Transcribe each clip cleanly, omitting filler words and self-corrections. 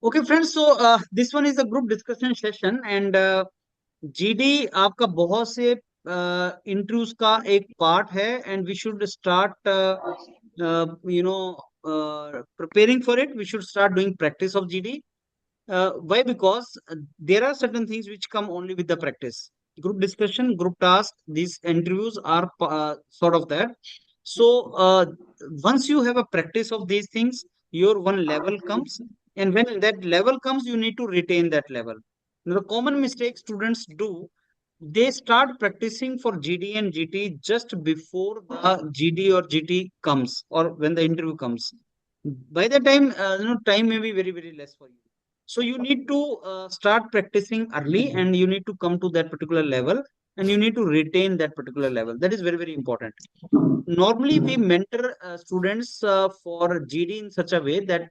Okay, friends. So this one is a group discussion session, and GD आपका बहुत से interviews का एक पार्ट है, and we should start preparing for it. We should start doing practice of GD. Why? Because there are certain things which come only with the practice. Group discussion, group task, these interviews are sort of that. So once you have a practice of these things, your one level comes, and when that level comes, you need to retain that level. Now, the common mistake students do, they start practicing for GD and GT just before the GD or GT comes, or when the interview comes. By the time, time may be very, very less for you. So you need to start practicing early, and you need to come to that particular level, and you need to retain that particular level. That is very, very important. Normally, we mentor students for GD in such a way that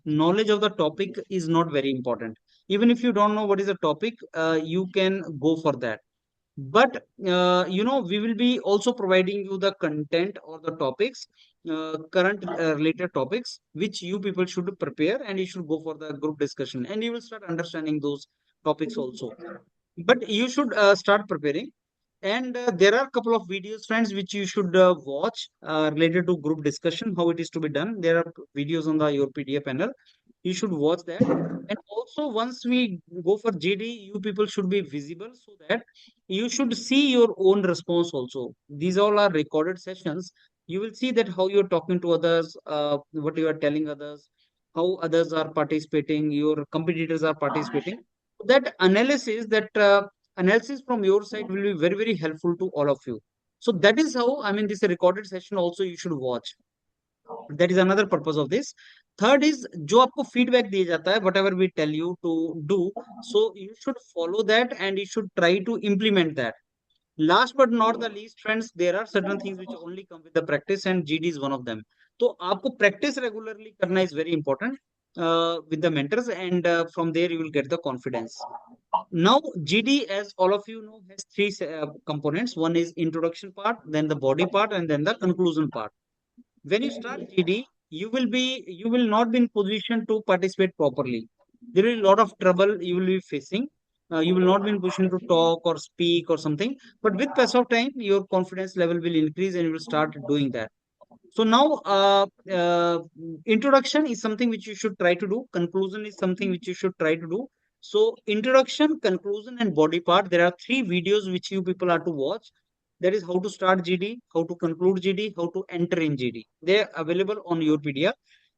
knowledge of the topic is not very important. Even if you don't know what is the topic, you can go for that. But we will be also providing you the content or the topics, current related topics, which you people should prepare, and you should go for the group discussion, and you will start understanding those topics also. But you should start preparing, and there are a couple of videos, friends, which you should watch related to group discussion, how it is to be done. There are videos on the YourPedia panel. You should watch that. And also, once we go for GD, you people should be visible so that you should see your own response also. These all are recorded sessions. You will see that how you're talking to others, what you are telling others, how others are participating, your competitors are participating. That analysis from your side will be very, very helpful to all of you. So that is how, I mean, this recorded session also you should watch. That is another purpose of this. Third is, जो आपको feedback दिया जाता है, whatever we tell you to do, so you should follow that and you should try to implement that. Last but not the least, friends, there are certain things which only come with the practice, and GD is one of them. So आपको practice regularly करना is very important with the mentors, and from there you will get the confidence. Now, GD, as all of you know, has three components. One is introduction part, then the body part, and then the conclusion part. When you start GD, you will not be in position to participate properly. There will be a lot of trouble you will be facing. You will not be in position to talk or speak or something. But with pass of time, your confidence level will increase, and you will start doing that. So now, introduction is something which you should try to do. Conclusion is something which you should try to do. So introduction, conclusion, and body part. There are three videos which you people are to watch. That is how to start GD, how to conclude GD, how to enter in GD. They are available on YourPedia.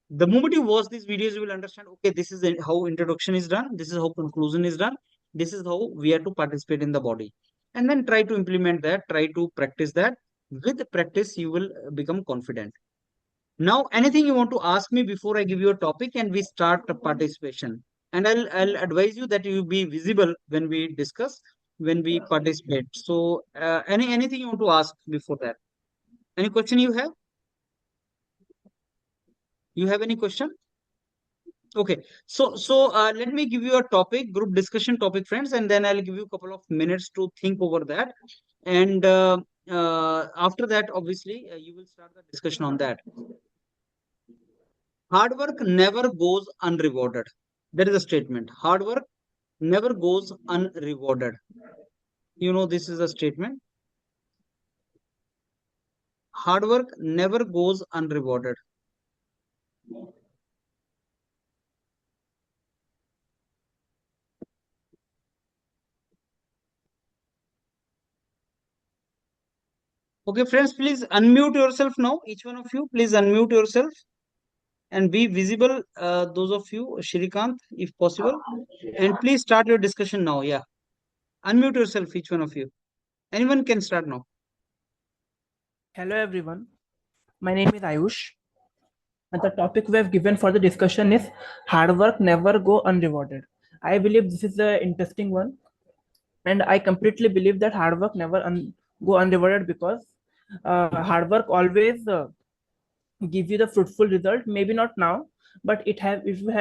The moment you watch these videos, you will understand, okay, this is how introduction is done. This is how conclusion is done. This is how we are to participate in the body. And then try to implement that, try to practice that. With practice, you will become confident. Now, anything you want to ask me before I give you a topic and we start the participation? And I'll advise you that you be visible when we discuss, when we participate. So, anything you want to ask before that? Any question you have? You have any question? Okay. So let me give you a topic, group discussion topic, friends, and then I'll give you a couple of minutes to think over that. And after that, obviously, you will start the discussion on that. Hard work never goes unrewarded. That is a statement. Hard work never goes unrewarded. You know, this is a statement. Hard work never goes unrewarded. Okay, friends, please unmute yourself now. Each one of you, please unmute yourself and be visible. Those of you, Shrikant, if possible. And please start your discussion now. Yeah. Unmute yourself, each one of you. Anyone can start now. Hello everyone, my name is Ayush and the topic we have given for the discussion is hard work never go unrewarded. I believe this is an interesting one and I completely believe that hard work never go unrewarded because hard work always give you the fruitful result, maybe not now, but it will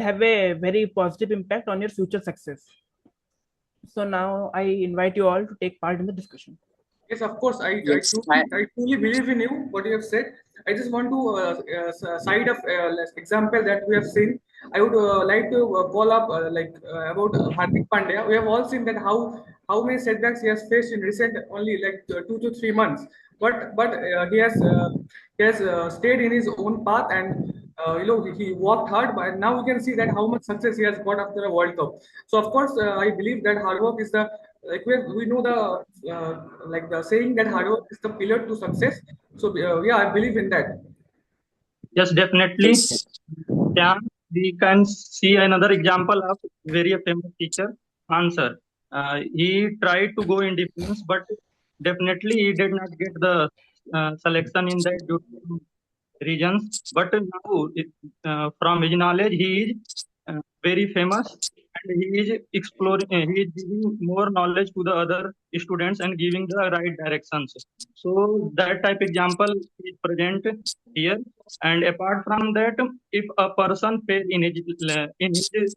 have a very positive impact on your future success. So now I invite you all to take part in the discussion. Yes, of course. Yes, I truly believe in you. What you have said. I just want to cite of example that we have seen. I would like to call up about Hardik Pandya. We have all seen that how many setbacks he has faced in recent only like 2 to 3 months. But he has stayed in his own path, and he worked hard. But now we can see that how much success he has got after a World Cup. So of course I believe that hard work is the, like we know the like the saying that hard work is the pillar to success. So yeah, I believe in that. Yes, definitely. yes, Yeah, we can see another example of very famous teacher, Answer. He tried to go in defense, but definitely he did not get the selection in that due to regions. But now, from his knowledge, he is very famous, and he is exploring. He is giving more knowledge to the other students and giving the right directions. So that type example is present here. And apart from that, if a person fail uh, in his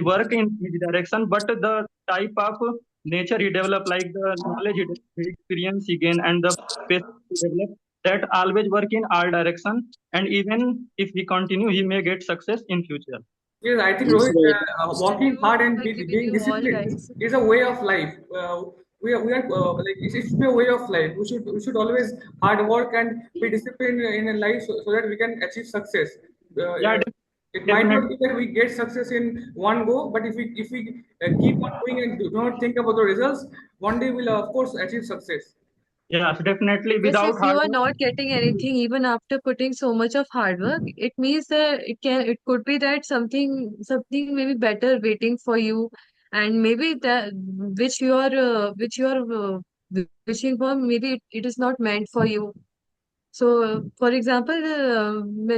work in his direction, but the type of nature he develop, like the knowledge he experience he gain, and the patience he develop, that always work in all direction. And even if he continue, he may get success in future. Yes, I think yes, Rohit, working hard and being disciplined is a way of life. We are like it should be a way of life. We should always hard work and be disciplined in a life, so that we can achieve success. Yeah, It might not definitely. be that we get success in one go, but if we keep on doing and do not think about the results, one day we'll of course achieve success. Yes, definitely. Yes, Without if you hard are work, not getting anything even after putting so much of hard work, it means that it could be that something maybe better waiting for you, and maybe that which you are wishing for, maybe it is not meant for you. So, for example,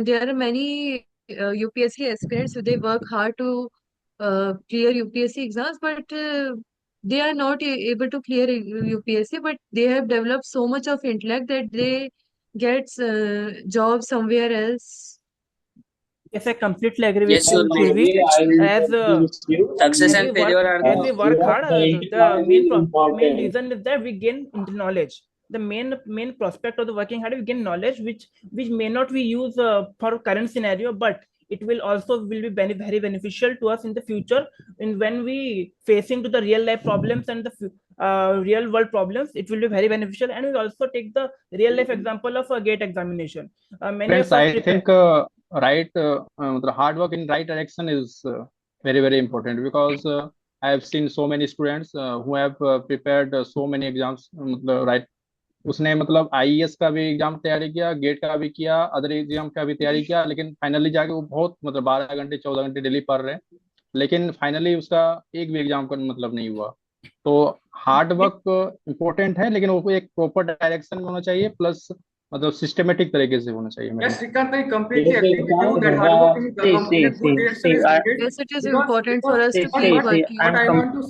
there are many UPSC aspirants who they work hard to clear UPSC exams, but they are not able to clear UPSC, but they have developed so much of intellect that they get job somewhere else. Yes, I completely agree with yes. So you, Purvi. As success as we and work failure are as the we work hard, the main reason is that we gain knowledge. The main prospect of the working hard, we gain knowledge which may not be used for current scenario, but it will be very beneficial to us in the future. In when we facing to the real life problems and the real world problems, it will be very beneficial. And we also take the real life example of a GATE examination. Many Friends, of us I prepare. think the hard work in right direction is very, very important, because I have seen so many students who have prepared so many exams. Right, उसने मतलब IES का भी exam तैयारी किया, gate का भी किया, other exam का भी तैयारी किया, लेकिन फाइनली जाके वो बहुत मतलब 12 घंटे 14 घंटे डेली पढ़ रहे हैं, लेकिन फाइनली उसका एक भी एग्जाम का मतलब नहीं हुआ. तो हार्ड वर्क इम्पोर्टेंट है, लेकिन वो एक प्रॉपर डायरेक्शन में होना चाहिए, प्लस मतलब सिस्टमेटिक तरीके से होना चाहिए. Yes, Shrikant, I completely agree with you that hard work in a good direction is needed. Yes, it is Because, important for us to but, keep but, working. but I want to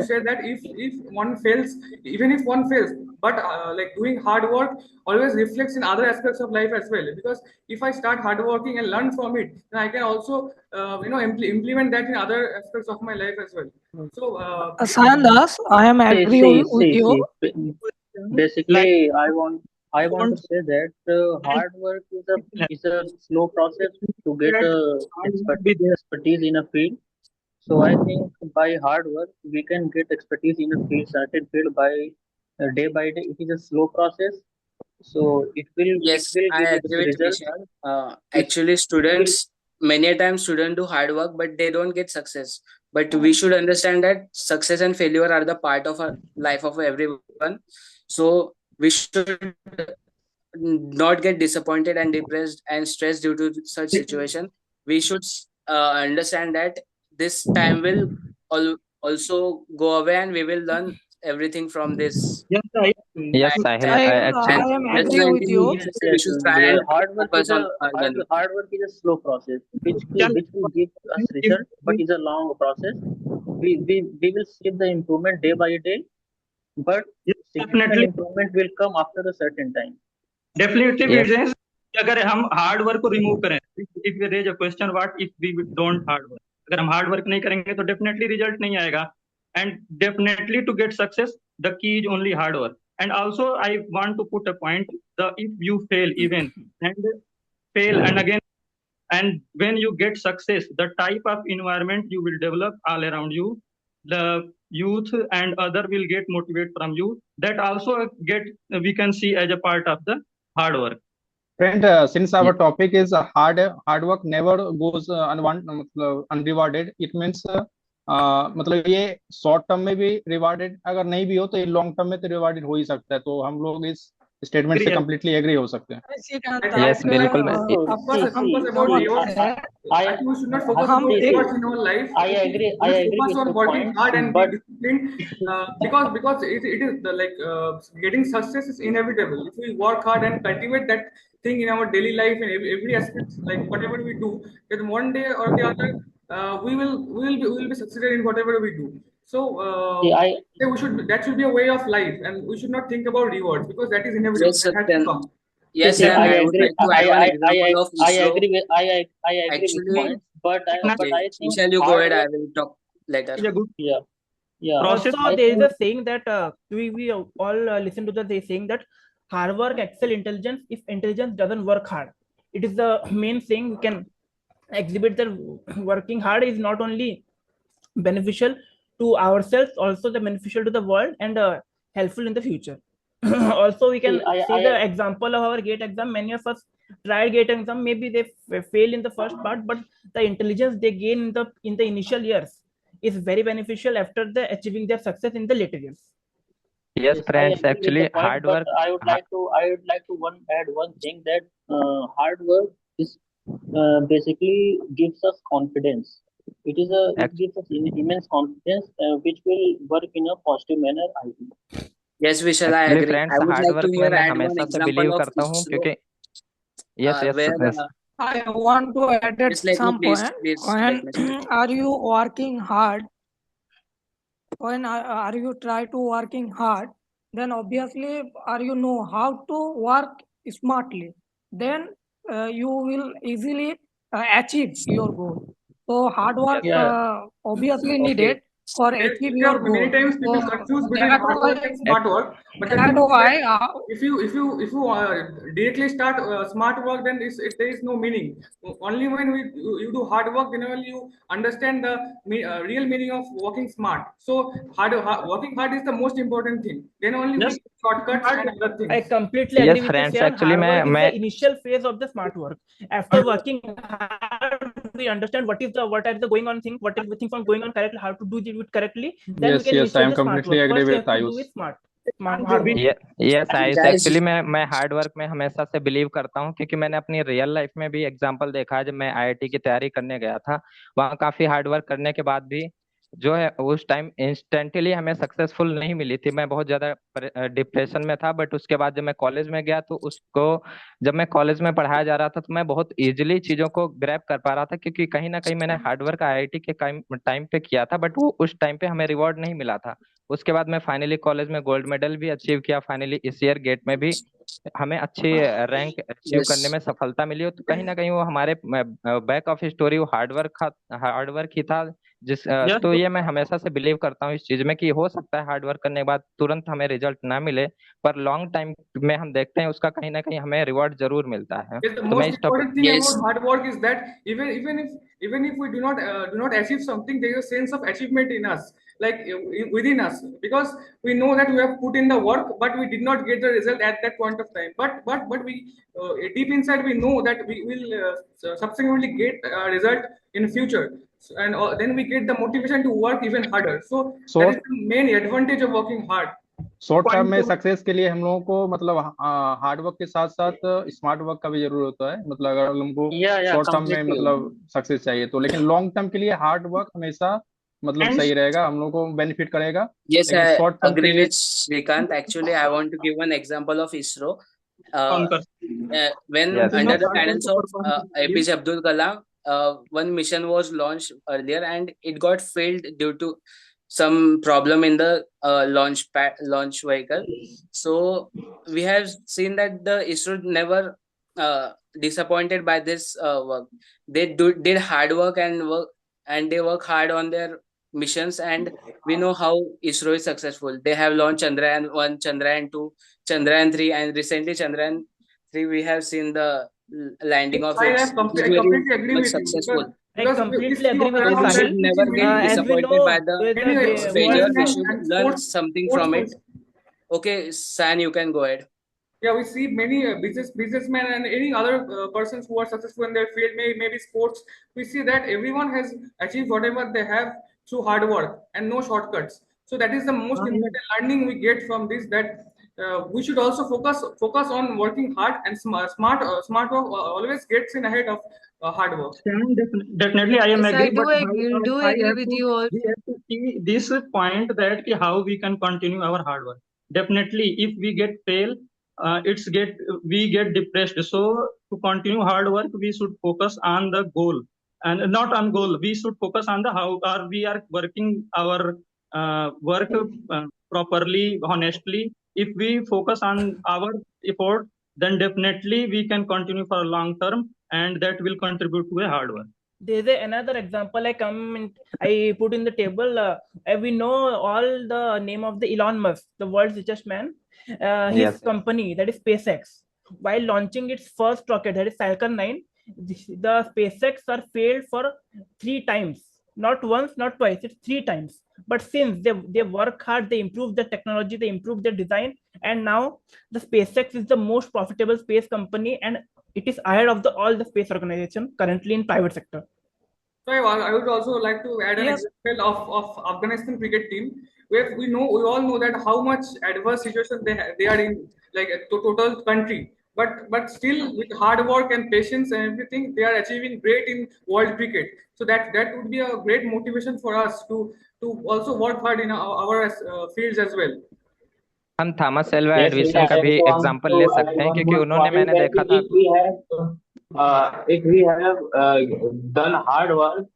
say that, if one fails, even if one fails, but like doing hard work always reflects in other aspects of life as well. Because if I start hard working and learn from it, then I can also implement that in other aspects of my life as well. So Sandas, I am agree with you. Basically, I want to say that hard work is a slow process to get expertise in a field. So I think by hard work we can get expertise in a field, certain field day by day. It is a slow process, so it will Yes, give I us agree with result. Vishal. Actually, students many a times students do hard work, but they don't get success. But we should understand that success and failure are the part of a life of everyone. So we should not get disappointed and depressed and stressed due to such situation. We should understand that this time will also go away, and we will learn everything from this. yes, Yes, And, Sahil, I, I and I am just agree with you. we should try and Hard work focus is a on our learning. hard work is a slow process which will give us result, but is a long process. We will see the improvement day by day, but significant definitely. improvement will come after a certain time. Definitely, Yes. Vijay, अगर हम hard work को remove करें, if we raise a question, what if we don't hard work? अगर हम hard work नहीं करेंगे तो definitely result नहीं आएगा. And definitely to get success, the key is only hard work. And also, I want to put a point: if you fail even and fail and again, and when you get success, the type of environment you will develop all around you, the youth and other will get motivated from you. That also we can see as a part of the hard work. Friend, since our topic is hard work never goes unrewarded, it means मतलब ये short term में भी rewarded अगर नहीं भी हो तो ये लॉन्ग टर्म में तो रिवार्डेड हो ही सकता है, तो हम लोग इस स्टेटमेंट से completely agree हो सकते हैं. Yes, बिल्कुल. We should not focus on rewards in our life. I agree. I agree focus with on the working point, hard and but be disciplined, because it is getting success is inevitable if we work hard and cultivate that thing in our daily life in every aspect, like whatever we do, that one day or the other we will be succeeded in whatever we do. So that should be a way of life, and we should not think about rewards because that is inevitable. Yes, That has to Satyan. come. Yes, Yeah, and I I would agree. like to add one example of I ISRO. agree with I agree with Actually, points, but I think Vishal, you go hard ahead. I work. will talk later. It's a good Yeah. process. Also, there is a saying that we all listen to the saying that hard work excel intelligence if intelligence doesn't work hard. It is the main thing we can exhibit that working hard is not only beneficial to ourselves, also the beneficial to the world and helpful in the future. Also, we can say the example of our GATE exam. Many of us tried GATE exam. Maybe they fail in the first part, but the intelligence they gain in the initial years is very beneficial after the achieving their success in the later years. I Yes, agree friends, with the actually point, hard but work. I would like to add one thing that hard work is basically gives us confidence. It gives us immense confidence, which will work in a positive manner, I think. Yes, Vishal, I Actually, agree. friends, I would hard like to work में here मैं add one हमेशा से example believe of करता हूँ ISRO, क्योंकि yes where yes I want to add at just let me some please point. let me When are you working hard? When are you try to working hard? Then obviously, are you know how to work smartly? Then you will easily achieve your goal. So hard work obviously needed for achieve your goal. Many times people So confuse between that hard work and smart work, but the that thing is why that if you directly start smart work, then there is no meaning. Only when you do hard work, then only you understand the real meaning of working smart. So working hard is the most important thing. Then only we get shortcuts and other things. I completely agree with you, Shyam. Hard work is the initial phase of the smart work. After working hard, we understand what are the going on things, what are the things are going on correctly, how to do it correctly. Then we can Yes, I am initiate the smart completely work. agree First, we with have to do Ayush. it hard work. Yes Ayush, Guys, actually मैं hard work में हमेशा से believe करता हूँ क्योंकि मैंने अपनी real life में भी एग्जांपल देखा है. जब मैं आईआईटी की तैयारी करने गया था, वहाँ काफी हार्ड वर्क करने के बाद भी जो है उस टाइम इंस्टेंटली हमें सक्सेसफुल नहीं मिली थी. मैं बहुत ज्यादा डिप्रेशन में था. बट उसके बाद जब मैं कॉलेज में गया तो जब मैं कॉलेज में पढ़ाया जा रहा था तो मैं बहुत इजीली चीजों को ग्रैब कर पा रहा था क्योंकि कहीं ना कहीं मैंने हार्ड वर्क आईआईटी के टाइम पे किया था. बट वो उस टाइम पे हमें रिवॉर्ड नहीं मिला था. उसके बाद मैं फाइनली कॉलेज में गोल्ड मेडल भी अचीव किया. फाइनली इस ईयर गेट में भी हमें अच्छी रैंक अचीव करने में सफलता मिली. तो कहीं ना कहीं वो हमारे बैक ऑफ स्टोरी वो हार्ड वर्क ही था. तो ये मैं हमेशा से बिलीव करता हूँ इस चीज में कि हो सकता है हार्ड वर्क करने के बाद तुरंत हमें रिजल्ट ना मिले, पर लॉन्ग टाइम में हम देखते हैं उसका कहीं ना कहीं हमें रिवॉर्ड जरूर मिलता है. Yes, the तो मैं most इस topic important thing about hard work is that even if we do not achieve something, there is a sense of achievement in us, like within us, because we know that we have put in the work, but we did not get the result at that point of time. But we deep inside we know that we will subsequently get a result in future, and then we get the motivation to work even harder. So that is the main advantage of working hard. Short term में success के लिए हम लोगों को मतलब hard work के साथ साथ स्मार्ट वर्क का भी जरूरत होता है. मतलब अगर हमको शॉर्ट टर्म में मतलब सक्सेस चाहिए तो, लेकिन लॉन्ग टर्म के लिए हार्ड वर्क हमेशा मतलब सही रहेगा, हम लोगों को बेनिफिट करेगा. Yes, I agree with Shrikant. Actually, I want to give one example of ISRO. When under the guidance of APJ Abdul Kalam, one mission was launched earlier and it got failed due to some problem in the launch vehicle. So we have seen that the ISRO never disappointed by this work. They did hard work and they work hard on their missions, and we know how ISRO is successful. They have launched Chandrayaan 1, Chandrayaan 2, Chandrayaan 3, and recently Chandrayaan 3 we have seen the landing of I it. have It is I very completely agree much with you successful. I because we completely see agree with you, So we around that should Sahil. we see never get many As we disappointed by know, the with many the failure. We businessmen world, should and learn something sports from it. Okay, San, you can go ahead. yeah, we see many businessmen and any other persons who are successful in their field, maybe sports. We see that everyone has achieved whatever they have through hard work and no shortcuts. So that is the most important learning we get from this. That we should also focus on working hard, and smart work always gets in ahead of hard work. Definitely, I am Yes, I agree. But do I agree have with to, you all. we have to see this point that ki how we can continue our hard work. Definitely, if we get fail, we get depressed. So to continue hard work, we should focus on the goal and not on goal. We should focus on the how are we are working our work properly, honestly. If we focus on our effort, then definitely we can continue for a long term, and that will contribute to a hard work. there's another example I put in the table. We know all the name of the Elon Musk, the world's richest man. His company, that is SpaceX, while launching its first rocket, that is Falcon 9, the SpaceX are failed for 3 times. Not once, not twice, it's 3 times. But since they work hard, they improve the technology, they improve the design, and now the SpaceX is the most profitable space company, and it is ahead of all the space organization currently in private sector. So I would also like to add an Yes. example of Afghanistan cricket team, where we all know that how much adverse situation they are in, like a total country. But still, with hard work and patience and everything, they are achieving great in world cricket. So that would be a great motivation for us to also work hard in our fields as well. हम Thomas Alva Yes, Edison का I भी just want example to ले add सकते हैं, one क्योंकि more उन्होंने point मैंने that देखा था if we have done hard work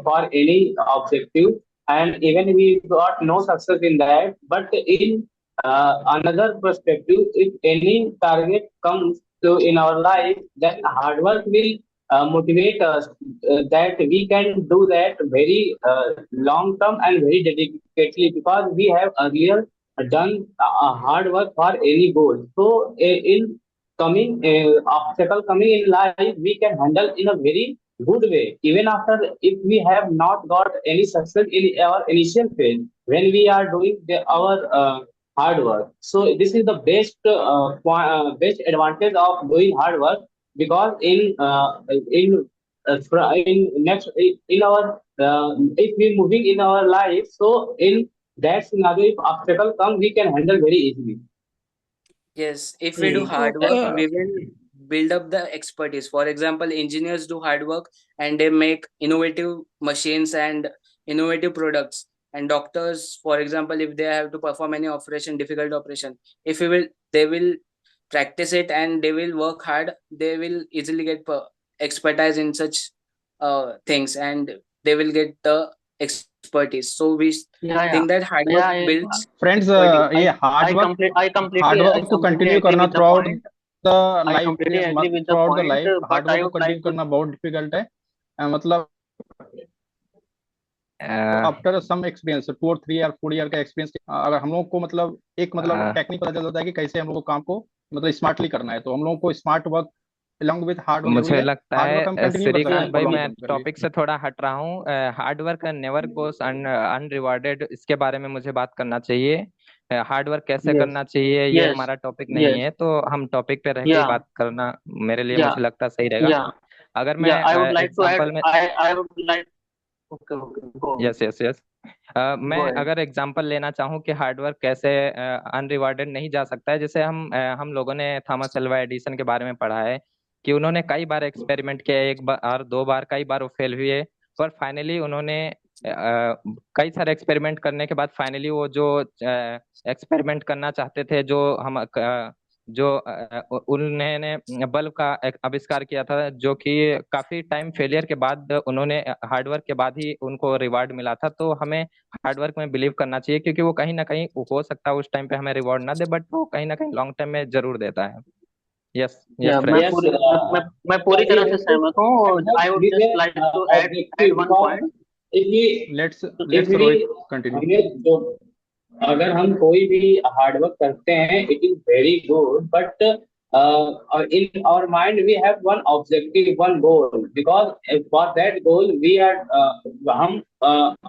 for any objective, and even we got no success in that, but in another perspective, if any target comes to in our life, then hard work will motivate us that we can do that very long term and very dedicatedly, because we have earlier done hard work for any goal. So in coming obstacle coming in life, we can handle in a very good way, even after if we have not got any success in our initial phase when we are doing our hard work. So this is the best advantage of doing hard work, because in next in our if we moving in our life, so in that scenario, if obstacle come, we can handle very easily. Yes, if we do hard work, Okay. we will build up the expertise. For example, engineers do hard work and they make innovative machines and innovative products. And doctors, for example, if they have to perform any operation, difficult operation, if we will, they will practice it and they will work hard. They will easily get expertise in such things, and they will get the expertise. So we think that hard work builds Friends, expertise. ये hard work को continue करना throughout the life, throughout the life, hard work को continue करना बहुत difficult है. मतलब after some experience, 2 or 3 or 4 year का experience, अगर हम लोग को मतलब एक टेक्निक पता चल जाता है कि कैसे हम लोग को काम को मतलब स्मार्टली करना है, तो हम लोग को smart work along with hard work मुझे लगता है श्रीकांत भाई, मैं term. टॉपिक से थोड़ा हट रहा हूँ. हार्ड वर्क नेवर गोस अनरिवॉर्डेड, इसके बारे में मुझे बात करना चाहिए. हार्ड वर्क कैसे करना चाहिए, ये हमारा टॉपिक नहीं है, तो हम टॉपिक पे रह के बात करना मेरे लिए मुझे लगता सही रहेगा. अगर मैं एग्जांपल में यस मैं अगर एग्जांपल लेना चाहूँ कि हार्ड वर्क कैसे अनरिवॉर्डेड नहीं जा सकता है, जैसे हम लोगों ने थॉमस एल्वा एडिसन के बारे में पढ़ा है कि उन्होंने कई बार एक्सपेरिमेंट किया, 1 बार 2 बार, कई बार वो फेल हुए, पर फाइनली उन्होंने कई सारे एक्सपेरिमेंट करने के बाद फाइनली वो जो एक्सपेरिमेंट करना चाहते थे, जो उन्होंने बल्ब का आविष्कार किया था, जो कि काफी टाइम फेलियर के बाद उन्होंने हार्डवर्क के बाद ही उनको रिवार्ड मिला था. तो हमें हार्डवर्क में बिलीव करना चाहिए, क्योंकि वो कहीं ना कहीं हो सकता है उस टाइम पे हमें रिवॉर्ड ना दे, बट वो कहीं ना कहीं लॉन्ग टर्म में जरूर देता है. यस मैं पूरी तरह से सहमत हूँ. I would just like to add one point. Let's if Rohit we continue. हमें जो अगर हम कोई भी हार्डवर्क करते हैं, it is very good, but in our mind we have one objective, one goal, because for that goal we are हम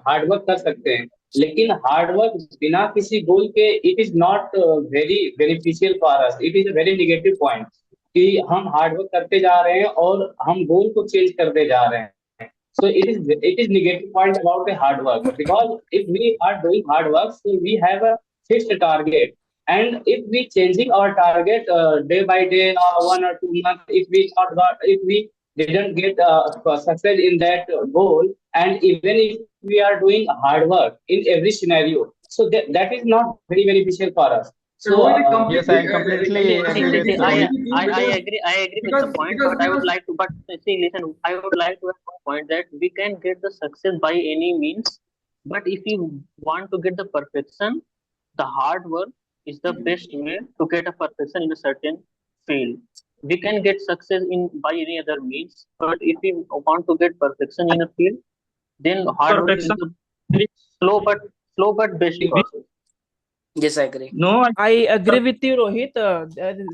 hard work कर सकते हैं, लेकिन हार्डवर्क बिना किसी गोल के it is not very beneficial for us, it is a very negative point कि हम हार्डवर्क करते जा रहे हैं और हम गोल को चेंज करते जा रहे हैं. So it is negative point about the hard work, because if we are doing hard work, so we have a fixed target, and if we changing our target day by day, 1 or 2 months, if we didn't get success in that goal, and even if we are doing hard work in every scenario, so that is not very beneficial for us. So yes, I completely agree with you. I agree with the point, but I would like to, listen, I would like to have one point that we can get the success by any means, but if you want to get the perfection, the hard work is the best way to get a perfection in a certain field. We can get success in by any other means, but if you want to get perfection in a field, then hard work is the slow but best process. Yes, I agree. No, I agree with you, Rohit.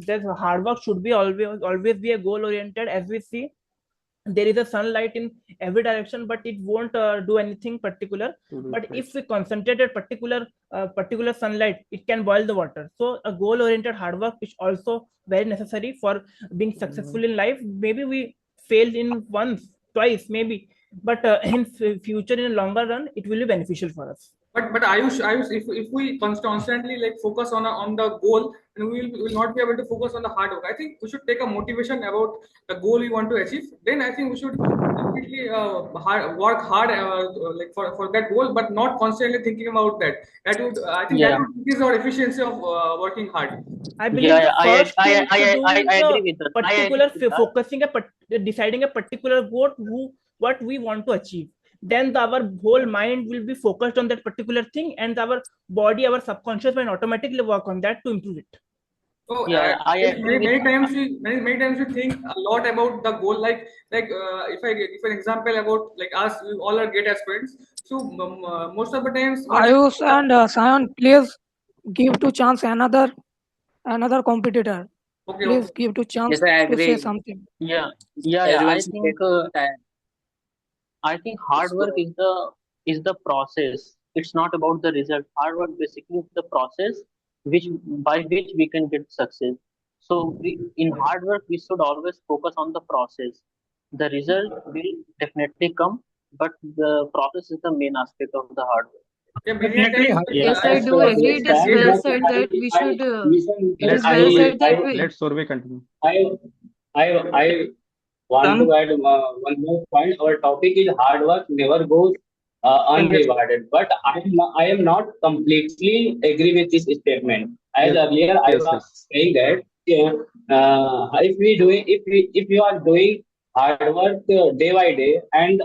That hard work should be always be a goal oriented. As we see, there is a sunlight in every direction, but it won't do anything particular. But if we concentrate at particular sunlight, it can boil the water. So a goal oriented hard work is also very necessary for being successful in life. Maybe we failed in once, twice, maybe, but in future, in longer run, it will be beneficial for us. But Ayush, if we constantly like focus on the goal, then we will not be able to focus on the hard work. I think we should take a motivation about the goal we want to achieve. Then I think we should completely work hard like for that goal, but not constantly thinking about that. That would I think that would increase our efficiency of working hard. I believe the first thing to do I is agree with that. particular focusing deciding a particular goal, what we want to achieve. Then our whole mind will be focused on that particular thing, and our body, our subconscious mind automatically work on that to improve it. So Yeah, many times we think a lot about the goal. Like if I give an example about like us, we all are great aspirants. So most of the times, Ayush and Sayan, please give to chance another competitor. Okay, Please give to chance Yes, I to say agree. something. Yeah. Everyone should take time. I think hard work is the process. It's not about the result. Hard work basically is the process by which we can get success. So in hard work we should always focus on the process. The result will definitely come, but the process is the main aspect of the hard work. definitely. Yes, I do agree. It is well said that we should. It is well said that we. Let survey continue. I want to add one more point. Our topic is hard work never goes unrewarded. But I am not completely agree with this statement. As earlier I was saying that if you are doing hard work day by day, and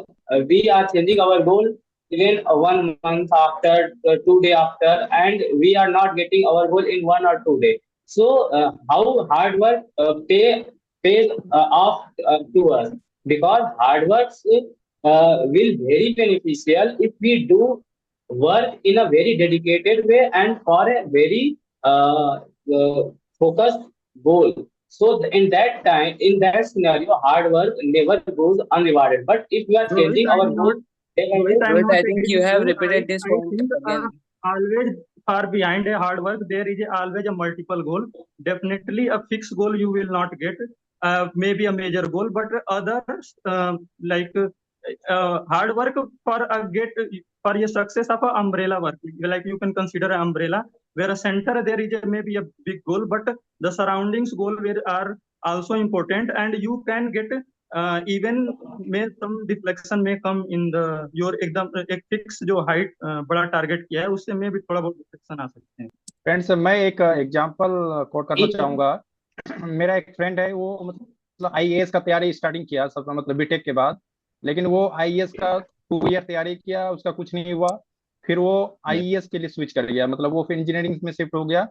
we are changing our goal even 1 month after, 2 days after, and we are not getting our goal in 1 or 2 days. So how hard work pays off to us, because hard work will very beneficial if we do work in a very dedicated way and for a very focused goal. So in that time, in that scenario, hard work never goes unrewarded. But if we are changing our goal, Rohit, I think you have repeated this point again. Always far behind a hard work, there is always a multiple goal. Definitely a fixed goal you will not get. Maybe a major goal, but others hard work for a success of a umbrella work. Like you can consider an umbrella where a center there is maybe a big goal, but the surroundings goal are also important, and you can get even may some deflection may come in the your एकदम एक fix जो height बड़ा target किया है उससे में भी थोड़ा बहुत डिफ्लेक्शन आ सकते हैं. फ्रेंड्स, मैं एक एग्जांपल कोट करना चाहूंगा. मेरा एक फ्रेंड है, वो मतलब आईएएस का तैयारी स्टार्टिंग किया सब मतलब बीटेक के बाद, लेकिन वो आईएएस का 2 ईयर तैयारी किया, उसका कुछ नहीं हुआ. फिर वो आईईएस के लिए स्विच कर गया, मतलब वो फिर इंजीनियरिंग में शिफ्ट हो गया।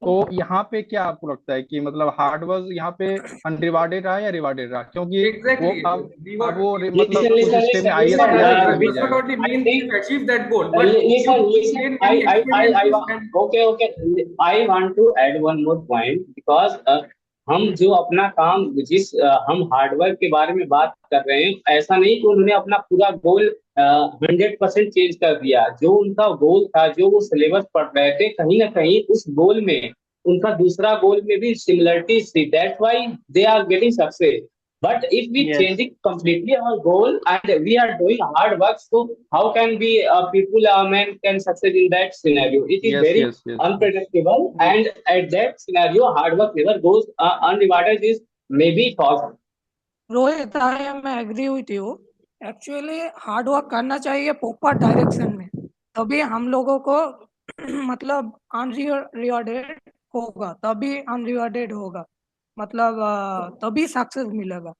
तो यहाँ पे क्या आपको लगता है कि मतलब हार्ड वर्क यहाँ पे अनरिवार्डेड रहा या रिवार्डेड रहा? क्योंकि वो Exactly. अब वो मतलब Listen, उस listen, स्टेज में listen, आईएएस listen. क्लियर करके Does मिल not जाएगा। only I mean think to achieve that goal, but listen, you listen. gain many experiences and Okay. I want to add one more point because हम जो अपना काम हम hard work के बारे में बात कर रहे हैं, ऐसा नहीं कि उन्होंने अपना पूरा गोल 100% चेंज कर दिया। जो उनका गोल था, जो वो सिलेबस पढ़ रहे थे, कहीं ना कहीं उस गोल में उनका दूसरा गोल में भी सिमिलरिटीज थी। That's why they are getting success. But if we Yes. changing completely our goal and we are doing hard work, so how can we people men can succeed in that scenario? It is Yes, very yes, yes. unpredictable, and at that scenario, hard work never goes unrewarded. Is maybe possible. Rohit, I am agree with you. Actually hard work करना चाहिए proper direction में, तभी हम लोगों को मतलब अनरिवॉर्डेड होगा, मतलब तभी सक्सेस मिलेगा।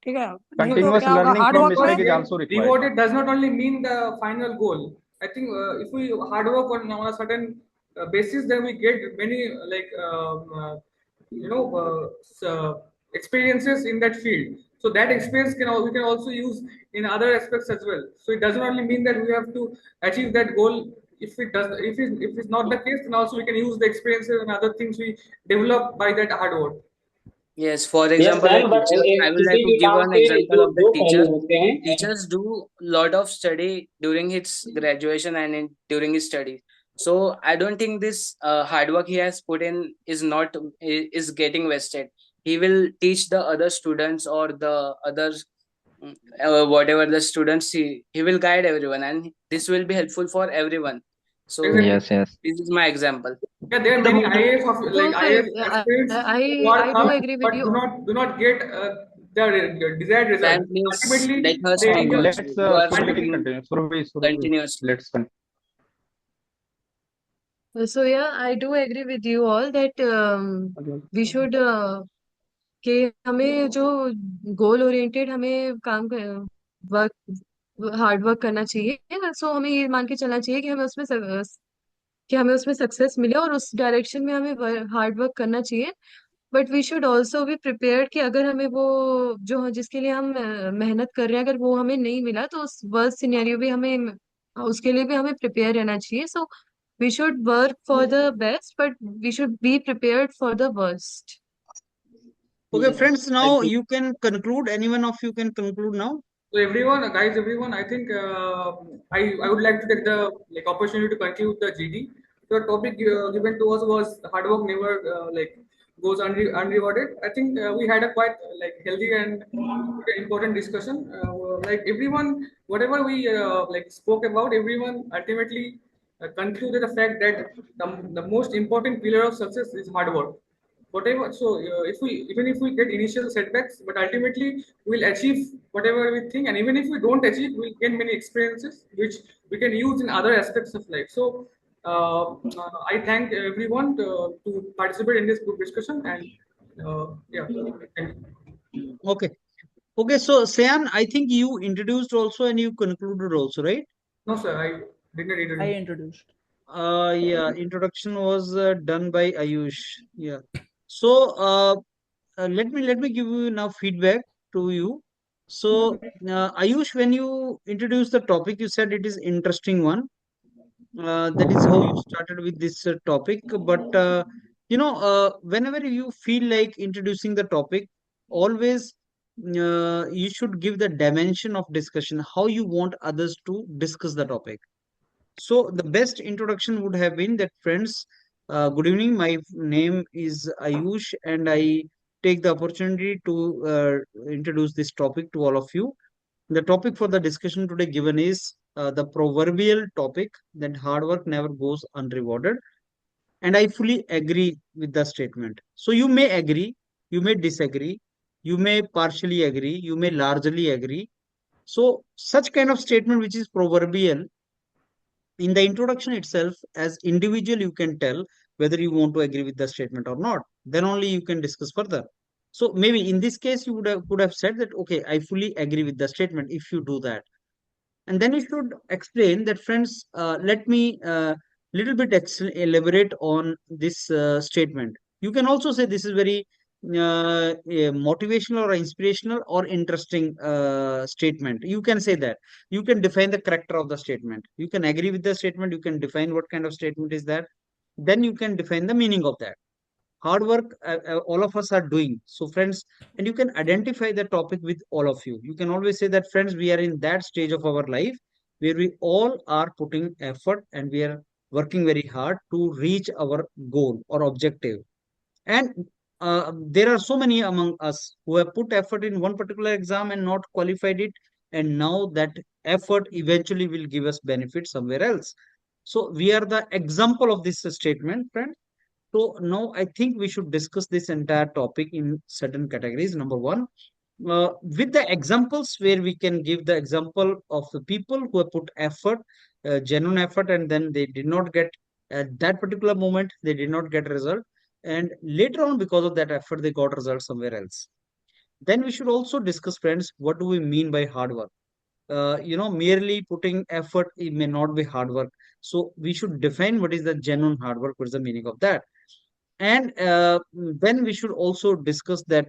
ठीक है, नहीं तो Continuous क्या होगा, learning hard from work mistake is में also required. rewarded does not only mean the final goal. I think if we hard work on a certain basis, then we get many experiences in that field. So that experience we can also use in other aspects as well. So it doesn't only mean that we have to achieve that goal. If it's not the case, then also we can use the experiences and other things we develop by that hard work. Yes, for Yes, example, sir, but I would like किसी to भी give काम an के example of the दो teacher. पहलू होते हैं। Teachers do lot of study during his graduation and during his study. So I don't think this hard work he has put in is getting wasted. He will teach the other students or the others, whatever the students, he will guide everyone, and this will be helpful for everyone. So Exactly. Yes, yes. this is my example. Yeah, there are The many moment- IAS IAS aspirants who are I do come agree with but you. do not get the desired result. Sam, please Ultimately, let her they speak become- also. Let's You are Surabhi speaking continue. Surabhi, continuously. let's continue. So yeah, I do agree with you all that we should कि हमें जो goal oriented हमें काम work hard work करना चाहिए। सो हमें ये मान के चलना चाहिए कि हमें उसमें सक्सेस मिले और उस डायरेक्शन में हमें हार्ड वर्क करना चाहिए। But we should also be prepared कि अगर हमें वो जो जिसके लिए हम मेहनत कर रहे हैं अगर वो हमें नहीं मिला तो उस वर्स्ट सिनेरियो भी हमें उसके लिए भी हमें प्रिपेयर रहना चाहिए। So we should work for the best but we should be prepared for the worst. Okay, Yes, friends, I now think you can conclude. Anyone of you can conclude now. So everyone, I think I would like to take the opportunity to conclude the GD. The topic given to us was hard work never goes unrewarded. I think we had a quite healthy and important discussion. Everyone, whatever we spoke about, everyone ultimately concluded the fact that the most important pillar of success is hard work. Whatever, so even if we get initial setbacks, but ultimately we'll achieve whatever we think, and even if we don't achieve, we'll gain many experiences which we can use in other aspects of life. So I thank everyone to participate in this group discussion, and yeah, thank you. Okay. Okay, so Sayan, I think you introduced also and you concluded also, right? No sir, I did not I introduce. introduced. Yeah, introduction was done by Ayush. Yeah. So let me give you now feedback to you. So Ayush, when you introduced the topic, you said it is interesting one. That is how you started with this topic. But whenever you feel like introducing the topic, always you should give the dimension of discussion, how you want others to discuss the topic. So the best introduction would have been that, friends, good evening. My name is Ayush, and I take the opportunity to introduce this topic to all of you. The topic for the discussion today given is the proverbial topic that hard work never goes unrewarded. And I fully agree with the statement. So you may agree, you may disagree, you may partially agree, you may largely agree. So such kind of statement which is proverbial, in the introduction itself, as individual you can tell whether you want to agree with the statement or not, then only you can discuss further. So maybe in this case you could have said that, okay, I fully agree with the statement, if you do that. And then you should explain that, friends, let me little bit elaborate on this statement. You can also say this is very motivational or inspirational or interesting statement. You can say that. You can define the character of the statement. You can agree with the statement. You can define what kind of statement is that. Then you can define the meaning of that. Hard work, all of us are doing. So, friends, and you can identify the topic with all of you. You can always say that, friends, we are in that stage of our life where we all are putting effort and we are working very hard to reach our goal or objective. And there are so many among us who have put effort in one particular exam and not qualified it. And now that effort eventually will give us benefit somewhere else. So we are the example of this statement, friend. So now I think we should discuss this entire topic in certain categories. Number one, with the examples where we can give the example of the people who have put effort, genuine effort, and then they did not get at that particular moment, they did not get a result. And later on, because of that effort, they got results somewhere else. Then we should also discuss, friends, what do we mean by hard work? Merely putting effort, it may not be hard work. So we should define what is the genuine hard work, what is the meaning of that. And then we should also discuss that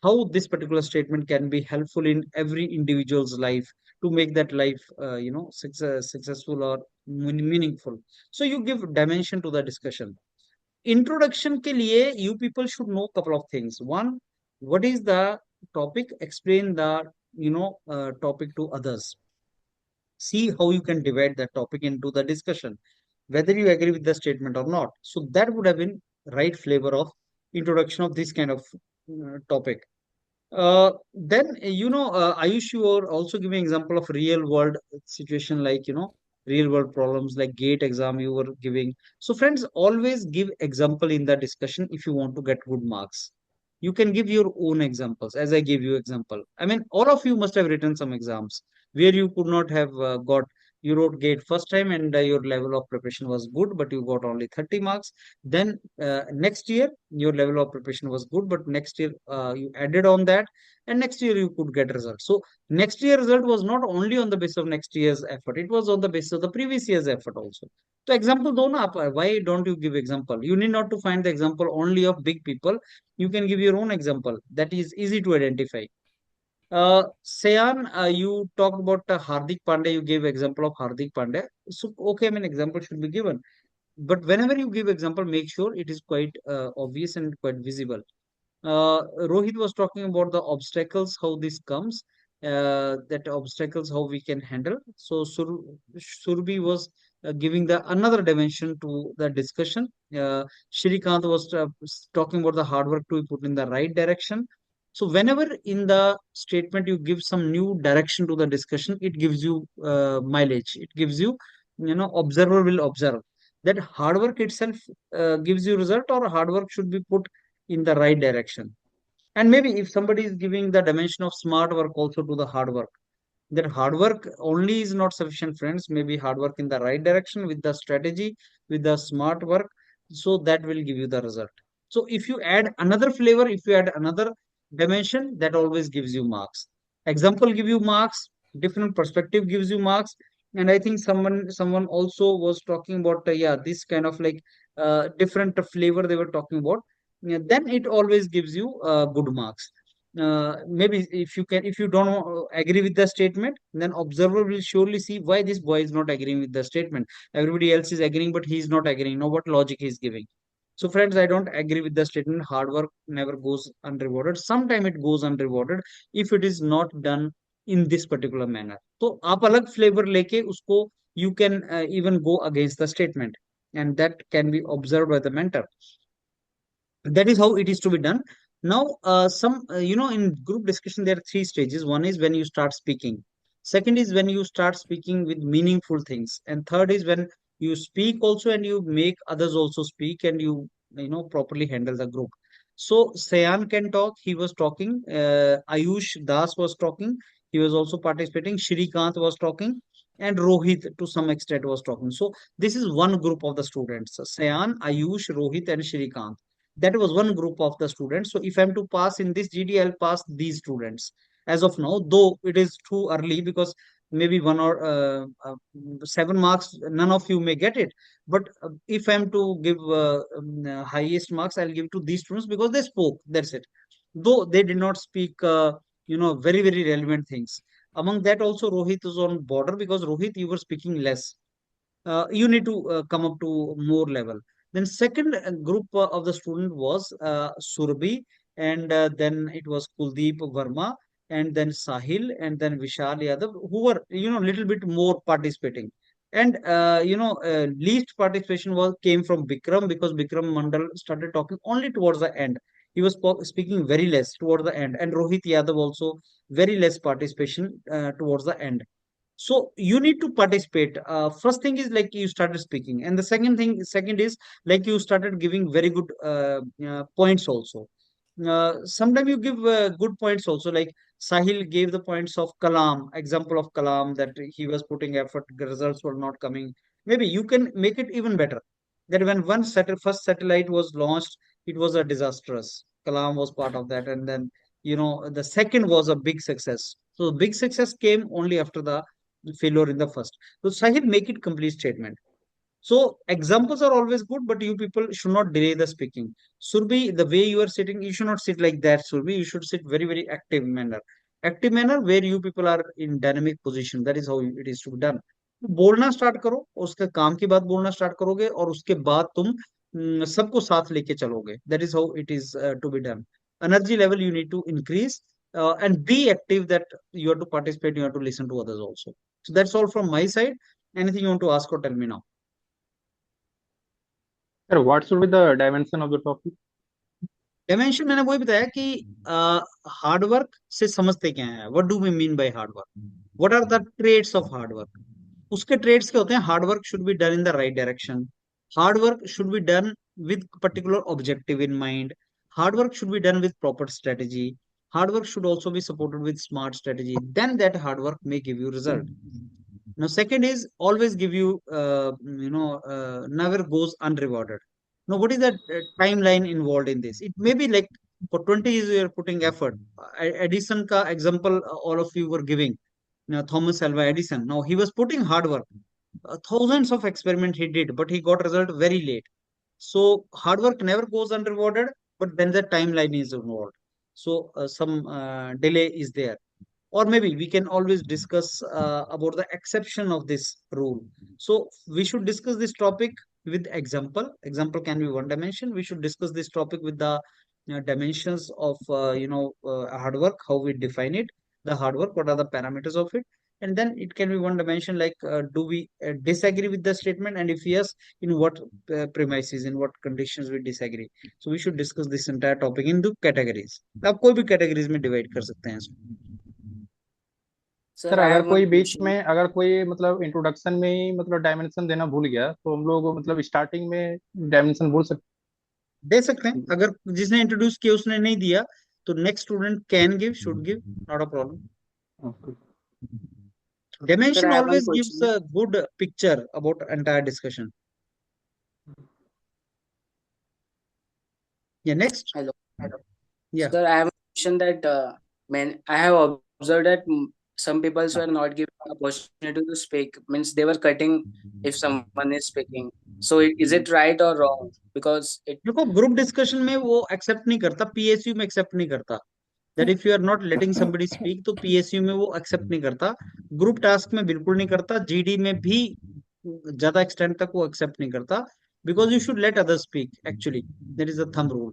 how this particular statement can be helpful in every individual's life to make that life, successful or meaningful. So you give dimension to the discussion. Introduction ke liye, you people should know a couple of things. One, what is the topic? Explain the topic to others. See how you can divide that topic into the discussion, whether you agree with the statement or not. So that would have been right flavor of introduction of this kind of topic. Then Ayush, you are also giving example of real world situation, like real world problems like GATE exam you were giving. So friends, always give example in the discussion if you want to get good marks. You can give your own examples, as I gave you example. I mean, all of you must have written some exams where you could not have got. You wrote GATE first time and your level of preparation was good, but you got only 30 marks. Then next year your level of preparation was good, but next year you added on that, and next year you could get results. So next year result was not only on the basis of next year's effort, it was on the basis of the previous year's effort also. So example do na apply. Why don't you give example? You need not to find the example only of big people. You can give your own example. That is easy to identify. Sayan, you talked about Hardik Pandey. You gave example of Hardik Pandey. So okay, I mean example should be given, but whenever you give example, make sure it is quite obvious and quite visible. Rohit was talking about the obstacles, how this comes, that obstacles, how we can handle. So Surbi was giving the another dimension to the discussion. Shrikant was talking about the hard work to be put in the right direction. So whenever in the statement you give some new direction to the discussion, it gives you mileage. It gives you, observer will observe that hard work itself gives you result, or hard work should be put in the right direction. And maybe if somebody is giving the dimension of smart work also to the hard work, then hard work only is not sufficient, friends. Maybe hard work in the right direction with the strategy, with the smart work. So that will give you the result. So if you add another flavor, if you add another dimension, that always gives you marks. Example give you marks, different perspective gives you marks. And I think someone also was talking about this kind of like different flavor they were talking about. Yeah, then it always gives you good marks. Maybe if you don't agree with the statement, then observer will surely see why this boy is not agreeing with the statement. Everybody else is agreeing, but he is not agreeing. Now what logic he is giving? So friends, I don't agree with the statement. Hard work never goes unrewarded. Sometime it goes unrewarded if it is not done in this particular manner. So आप अलग flavor लेके उसको you can even go against the statement, and that can be observed by the mentor. That is how it is to be done. Now in group discussion there are three stages. One is when you start speaking, second is when you start speaking with meaningful things, and third is when you speak also and you make others also speak, and you properly handle the group. So Sayan can talk, he was talking. Ayush Das was talking, he was also participating. Shrikant was talking, and Rohit to some extent was talking. So this is one group of the students: Sayan, Ayush, Rohit, and Shrikant. That was one group of the students. So if I'm to pass in this GD, I'll pass these students as of now, though it is too early, because maybe 7 marks, none of you may get it. But if I'm to give highest marks, I'll give to these students because they spoke. That's it. Though they did not speak, very, very relevant things. Among that also, Rohit is on border because Rohit, you were speaking less. You need to come up to more level. Then second group of the student was Surabhi, and then it was Kuldeep Verma, and then Sahil, and then Vishal Yadav, who were little bit more participating. And least participation was came from Bikram because Bikram Mandal started talking only towards the end. He was speaking very less towards the end, and Rohit Yadav also very less participation towards the end. So you need to participate. First thing is like you started speaking, and the second is like you started giving very good points also. Sometimes you give good points also, like Sahil gave the points of Kalam, example of Kalam, that he was putting effort, the results were not coming. Maybe you can make it even better. That when first satellite was launched, it was a disastrous. Kalam was part of that, and then the second was a big success. So big success came only after the failure in the first. So Sahil, make it complete statement. So examples are always good, but you people should not delay the speaking. Surbi, the way you are sitting, you should not sit like that, Surbi. You should sit very, very active manner. Active manner where you people are in dynamic position. That is how it is to be done. बोलना start करो, उसके काम की बात बोलना start करोगे, और उसके बाद तुम सबको साथ लेके चलोगे. That is how it is to be done. Energy level you need to increase and be active, that you have to participate, you have to listen to others also. So that's all from my side. Anything you want to ask or tell me now? Sir, what should be the dimension of the topic? Dimension मैंने वही बताया कि hard work से समझते क्या है. What do we mean by hard work? What are the trades of hard work? उसके trades क्या होते हैं? Hard work should be done in the right direction. Hard work should be done with particular objective in mind. Hard work should be done with proper strategy. Hard work should also be supported with smart strategy. Then that hard work may give you result. Now, second is always give you, never goes unrewarded. Now, what is the timeline involved in this? It may be like for 20 years you are putting effort. Edison ka example all of you were giving. Thomas Alva Edison. Now, he was putting hard work. Thousands of experiments he did, but he got result very late. So hard work never goes unrewarded, but then the timeline is involved. So some delay is there. Or maybe we can always discuss about the exception of this rule. So we should discuss this topic with example. Example can be one dimension. We should discuss this topic with the dimensions of hard work, how we define it, the hard work, what are the parameters of it, and then it can be one dimension like do we disagree with the statement, and if yes, in what premises, in what conditions we disagree. So we should discuss this entire topic in two categories. आप कोई भी categories में divide कर सकते हैं इसको. Sir अगर कोई बीच में अगर कोई मतलब इंट्रोडक्शन में ही मतलब डायमेंशन देना भूल गया, तो हम लोग मतलब स्टार्टिंग में डायमेंशन भूल दे सकते हैं. अगर जिसने इंट्रोड्यूस किया उसने नहीं दिया तो next student can give, should give, not a problem. Dimension always gives a good picture about entire discussion. Yeah, next. Hello. Yeah. Sir, I have mentioned that I have observed that some people were not given opportunity to speak. Means they were cutting if someone is speaking. So is it right or wrong? Because it. देखो group discussion में वो accept नहीं करता, PSU में accept नहीं करता. That if you are not letting somebody speak, तो PSU में वो एक्सेप्ट नहीं करता. ग्रुप टास्क में बिल्कुल नहीं करता. जीडी में भी ज्यादा एक्सटेंड तक वो एक्सेप्ट नहीं करता. Because you should let others speak. Actually, that is the thumb rule.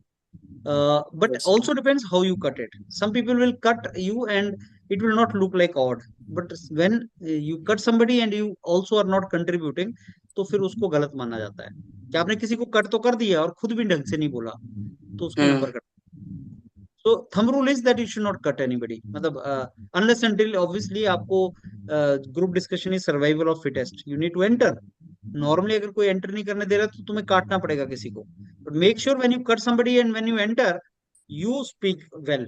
But Yes. also depends how you cut it. Some people will cut you and it will not look like odd. But when you cut somebody and you also are not contributing, तो फिर उसको गलत माना जाता है कि आपने किसी को कट तो कर दिया और खुद भी ढंग से नहीं बोला, तो उसको number cut. So thumb rule is that you should not cut anybody. मतलब unless until obviously आपको group discussion is survival of fittest. You need to enter. Normally अगर कोई enter नहीं करने दे रहा तो तुम्हें काटना पड़ेगा किसी को. But make sure when you cut somebody and when you enter, you speak well.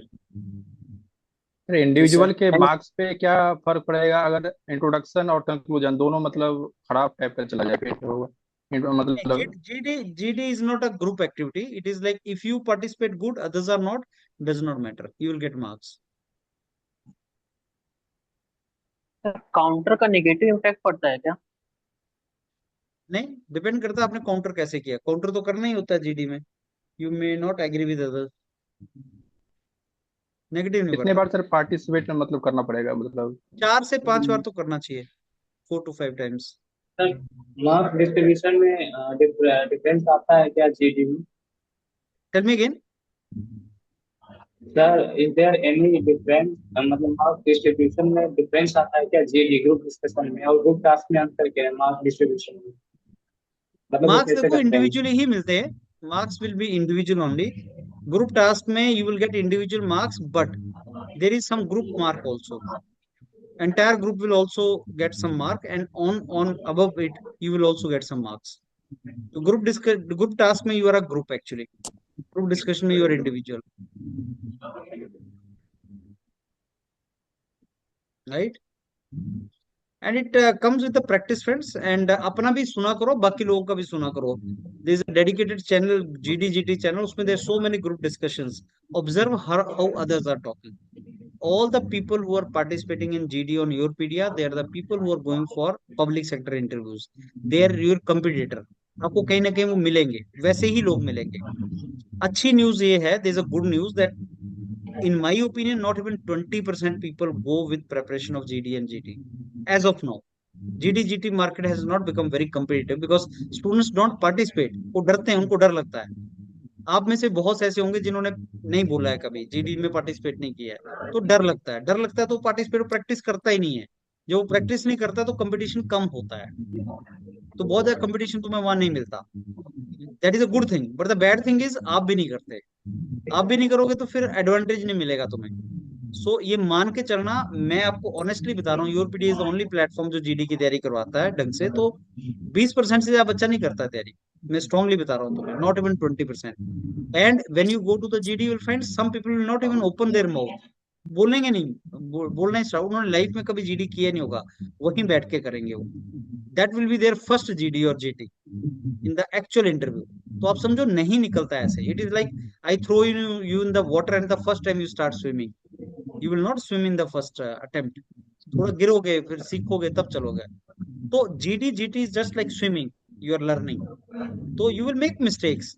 Individual के मार्क्स पे क्या फर्क पड़ेगा अगर इंट्रोडक्शन और कंक्लूजन दोनों मतलब खराब टाइप का चला जाए फिर? मतलब GD is not a group activity. It is like if you participate good, others are not, does not matter. You will get marks. Counter का नेगेटिव इम्पैक्ट पड़ता है क्या? नहीं, डिपेंड करता है आपने काउंटर कैसे किया। काउंटर तो करना ही होता है जीडी में। You may not agree with others, negative नहीं कितने पड़ता। बार सर पार्टिसिपेट मतलब करना पड़ेगा मतलब? 4 से 5 बार तो करना चाहिए, 4 to 5 times. Sir marks distribution में डिफरेंस आता है क्या जीडी में? Tell me again. Sir is there any difference, मतलब मार्क्स डिस्ट्रीब्यूशन में डिफरेंस आता है क्या जीडी ग्रुप डिस्कशन में और ग्रुप टास्क में? अंतर क्या है मार्क्स डिस्ट्रीब्यूशन में, मतलब वो मार्क्स कैसे देखो करते हैं? इंडिविजुअली ही मिलते हैं, marks will be individual only. Group task में you will get individual marks, but there is some group mark also. Entire group will also get some mark, and on above it you will also get some marks. So group task में you are a group actually, group discussion में you are individual, right? And it comes with the practice friends, and अपना भी सुना करो, बाकी लोगों का भी सुना करो। There is a dedicated channel, GDGT channel, उसमें there are so many group discussions. Observe how others are talking. All the people who are participating in GD on YourPedia, they are the people who are going for public sector interviews. They are your competitor. आपको कहीं ना कहीं वो मिलेंगे, वैसे ही लोग मिलेंगे। अच्छी न्यूज ये है, there is a good news that in my opinion not even 20% people go with preparation of GD and GT as of now. GD GT market has not become very competitive because students don't participate. वो डरते हैं, उनको डर लगता है। आप में से बहुत से ऐसे होंगे जिन्होंने नहीं बोला है, कभी जीडी में पार्टिसिपेट नहीं किया है, तो डर लगता है। डर लगता है तो पार्टिसिपेट प्रैक्टिस करता ही नहीं है। जो प्रैक्टिस नहीं करता तो कंपटीशन कम होता है, तो बहुत ज्यादा कंपटीशन तुम्हें वहां नहीं मिलता। That is a good thing, but the bad thing is आप भी नहीं करते। आप भी नहीं करोगे तो फिर एडवांटेज नहीं मिलेगा तुम्हें। सो ये मान के चलना, मैं आपको ऑनेस्टली बता रहा हूँ, यूरपीडी इज ओनली प्लेटफॉर्म जो जीडी की तैयारी करवाता है ढंग से। तो 20% से ज्यादा बच्चा नहीं करता है तैयारी, मैं स्ट्रांगली बता रहा हूँ तुम्हें, not even 20%। And when you go to the GD you will find some people will not even open their mouth, बोलेंगे नहीं। बोलना ही स्टार्ट, उन्होंने लाइफ में कभी जीडी किया नहीं होगा, वहीं बैठ के करेंगे वो। That will be there first GD और GT in the actual interview. तो आप समझो नहीं निकलता है ऐसे। It is like I throw you in the water and the first time you start swimming, you will not swim in the first attempt. थोड़ा गिरोगे, फिर सीखोगे, तब चलोगे। तो GD GT is just like swimming, you are learning. So you will make mistakes,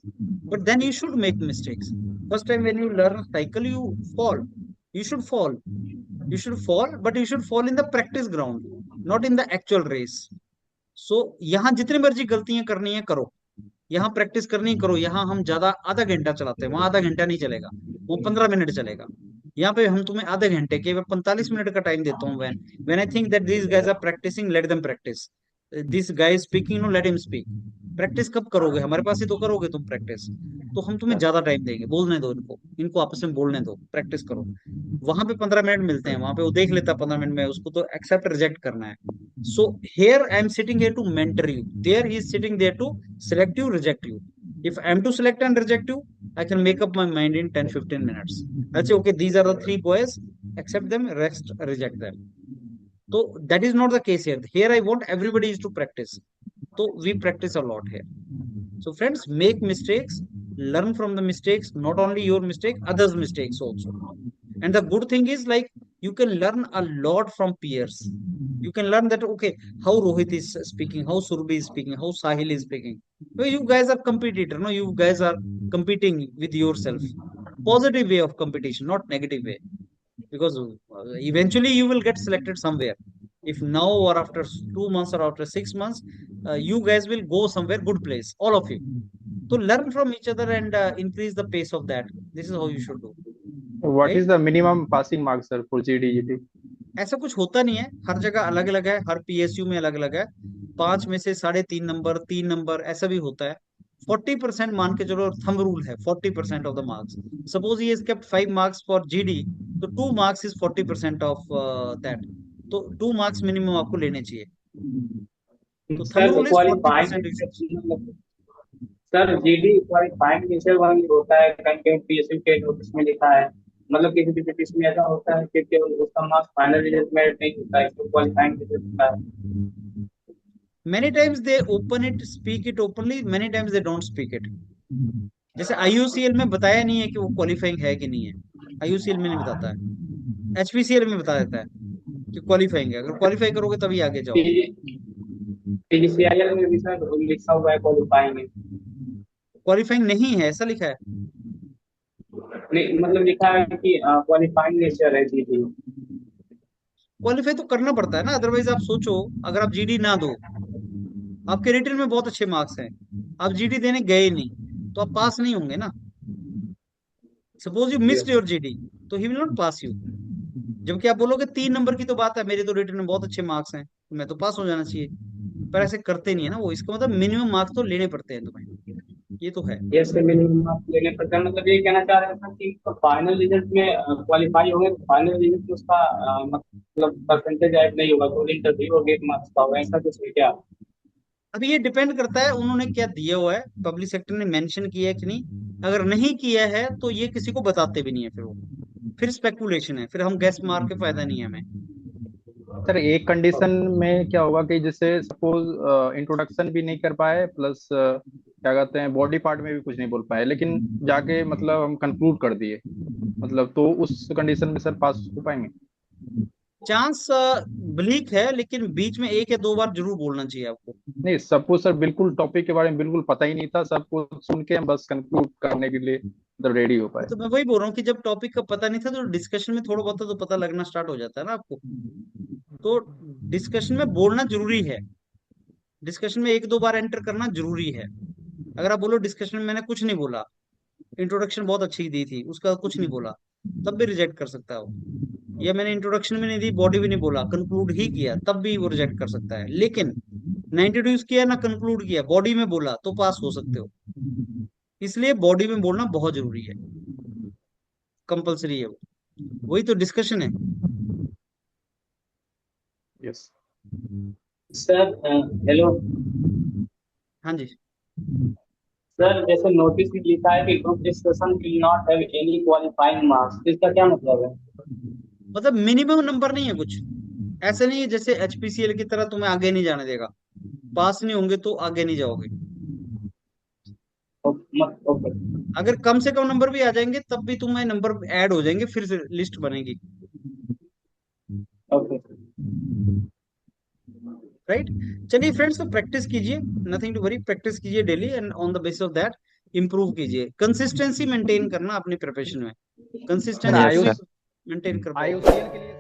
but then you should make mistakes. First time when you learn cycle, you fall. You should fall. You should fall, but you should fall in the practice ground, not in the actual race. So यहाँ जितनी मर्जी गलतियां करनी है करो, यहाँ practice करनी है करो। यहाँ हम ज्यादा आधा घंटा चलाते हैं, वहां आधा घंटा नहीं चलेगा, वो 15 मिनट चलेगा। यहाँ पे हम तुम्हें आधे घंटे के 45 मिनट का टाइम देता हूँ। when I think that these guys are practicing, let them practice. This guy is speaking, no, let him speak. Practice कब करोगे, हमारे पास ही तो करोगे तुम प्रैक्टिस। तो हम तुम्हें ज्यादा टाइम देंगे, बोलने दो इनको, इनको आपस में बोलने दो, प्रैक्टिस करो। वहां पे 15 मिनट मिलते हैं, वहां पे वो देख लेता है 15 मिनट में, उसको तो एक्सेप्ट रिजेक्ट करना है। So here I am sitting here to mentor you, there he is sitting there to select you, reject you. If I am to select and reject you, I can make up my mind in 10-15 minutes. I'll say, okay, these are the 3 boys, accept them, rest, reject them. So that is not the case here. Here I want everybody is to practice. So we practice a lot here. So friends, make mistakes, learn from the mistakes, not only your mistake, others' mistakes also. And the good thing is, like, you can learn a lot from peers. You can learn that, okay, how Rohit is speaking, how Surbi is speaking, how Sahil is speaking. So you guys are competitor, no? You guys are competing with yourself. Positive way of competition, not negative way. Because eventually you will get selected somewhere. If now or after 2 months or after 6 months, you guys will go somewhere good place, all of you. So learn from each other and increase the pace of that. This is how you should do. What Right? is the minimum passing marks, sir, for GD, GT? ऐसा कुछ होता नहीं है, हर जगह अलग अलग है, हर PSU में अलग अलग है। 5 में से 3.5 नंबर, 3 नंबर, ऐसा भी होता है। 40% मान के चलो, थंब रूल है 40% of the marks. Suppose he kept 5 marks for GD, तो 2 मार्क्स इज 40% ऑफ दैट। तो 2 मार्क्स मिनिमम आपको लेने चाहिए। तो thumb sir rule is qualifying 40%। Sir GD qualifying nature वाली होता है, कहीं कहीं पीएसयू के नोटिस में लिखा है, मतलब किसी किसी नोटिस में ऐसा होता है कि केवल उसका मार्क्स फाइनल रिजल्ट में नहीं होता है, तो क्वालिफाइंग नेचर होता है। Many times they open it, speak it openly, many times they don't speak it. जैसे आईयूसीएल में बताया नहीं है कि वो क्वालिफाइंग है कि नहीं है, आईयूसीएल में नहीं बताता है, एचपीसीएल में बता देता है। कि क्वालिफाइंग है? अगर क्वालिफाई करोगे तभी आगे जाओगे। PGCIL में भी सर लिखा हुआ है क्वालिफाइंग है। क्वालिफाइंग नहीं है ऐसा लिखा है? नहीं, मतलब लिखा है कि क्वालिफाइंग नेचर है जीडी। क्वालिफाई तो करना पड़ता है ना, अदरवाइज आप सोचो अगर आप जीडी ना दो, आपके रिटर्न में बहुत अच्छे मार्क्स हैं, आप जीडी देने गए नहीं, तो आप पास नहीं होंगे ना। Suppose you missed your GD, तो he will not pass you. जबकि आप बोलोगे 3 नंबर की तो बात है, मेरे तो रिटर्न में बहुत अच्छे मार्क्स हैं, तो मैं तो पास हो जाना चाहिए। पर ऐसे करते नहीं है ना वो, इसका मतलब मिनिमम मार्क्स तो लेने पड़ते हैं तुम्हें, ये तो है। यस सर, मिनिमम मार्क्स लेने पड़ते हैं। मतलब ये कहना चाह रहे था कि फाइनल रिजल्ट में क्वालिफाई होंगे तो फाइनल रिजल्ट में उसका मतलब परसेंटेज ऐड नहीं होगा, तो इंटरव्यू और गेट मार्क्स का होगा, ऐसा कुछ है क्या? अभी ये डिपेंड करता है उन्होंने क्या दिया हुआ है, पब्लिक सेक्टर ने मेंशन किया है कि नहीं। अगर नहीं किया है तो ये किसी को बताते भी नहीं है, फिर वो फिर स्पेकुलेशन है, फिर हम गैस मार के फायदा नहीं है हमें। सर एक कंडीशन में क्या होगा कि जैसे सपोज इंट्रोडक्शन भी नहीं कर पाए, प्लस क्या कहते हैं बॉडी पार्ट में भी कुछ नहीं बोल पाए, लेकिन जाके मतलब हम कंक्लूड कर दिए, मतलब तो उस कंडीशन में सर पास हो पाएंगे? चांस ब्लीक है, लेकिन बीच में 1 या 2 बार जरूर बोलना चाहिए आपको। नहीं, सबको सर बिल्कुल टॉपिक के बारे में बिल्कुल पता ही नहीं था, सबको सुन के हम बस कंक्लूड करने के लिए मतलब रेडी हो पाए। तो मैं वही बोल रहा हूँ कि जब टॉपिक का पता नहीं था तो डिस्कशन में थोड़ा बहुत तो पता लगना स्टार्ट हो जाता है ना आपको। तो डिस्कशन में बोलना जरूरी है, डिस्कशन में 1-2 बार एंटर करना जरूरी है। अगर आप बोलो डिस्कशन में मैंने कुछ नहीं बोला, इंट्रोडक्शन बहुत अच्छी दी थी, उसका कुछ नहीं बोला, तब भी रिजेक्ट कर सकता है वो। या मैंने इंट्रोडक्शन भी नहीं दी, बॉडी भी नहीं बोला, कंक्लूड ही किया, तब भी वो रिजेक्ट कर सकता है। लेकिन ना इंट्रोड्यूस किया ना कंक्लूड किया, बॉडी में बोला, तो पास हो सकते हो। इसलिए बॉडी में बोलना बहुत जरूरी है, कंपलसरी है वो। वही तो डिस्कशन है। यस सर हेलो हाँ जी। सर, जैसे नोटिस में लिखा है कि group discussion will not have any qualifying marks, इसका क्या मतलब है? मतलब मिनिमम नंबर नहीं है कुछ, ऐसे नहीं है जैसे एचपीसीएल की तरह तुम्हें आगे नहीं जाने देगा। पास नहीं होंगे तो आगे नहीं जाओगे। ओके। अगर कम से कम नंबर भी आ जाएंगे तब भी तुम्हें नंबर ऐड हो जाएंगे, फिर से लिस्ट बनेगी। ओके। राइट। चलिए फ्रेंड्स, तो प्रैक्टिस कीजिए, नथिंग टू वरी, प्रैक्टिस कीजिए daily, and on the basis of that improve कीजिए। कंसिस्टेंसी मेंटेन करना अपनी प्रिपरेशन में, sir consistency Yes, sir. Maintain कर पाओगे। IOCL के लिए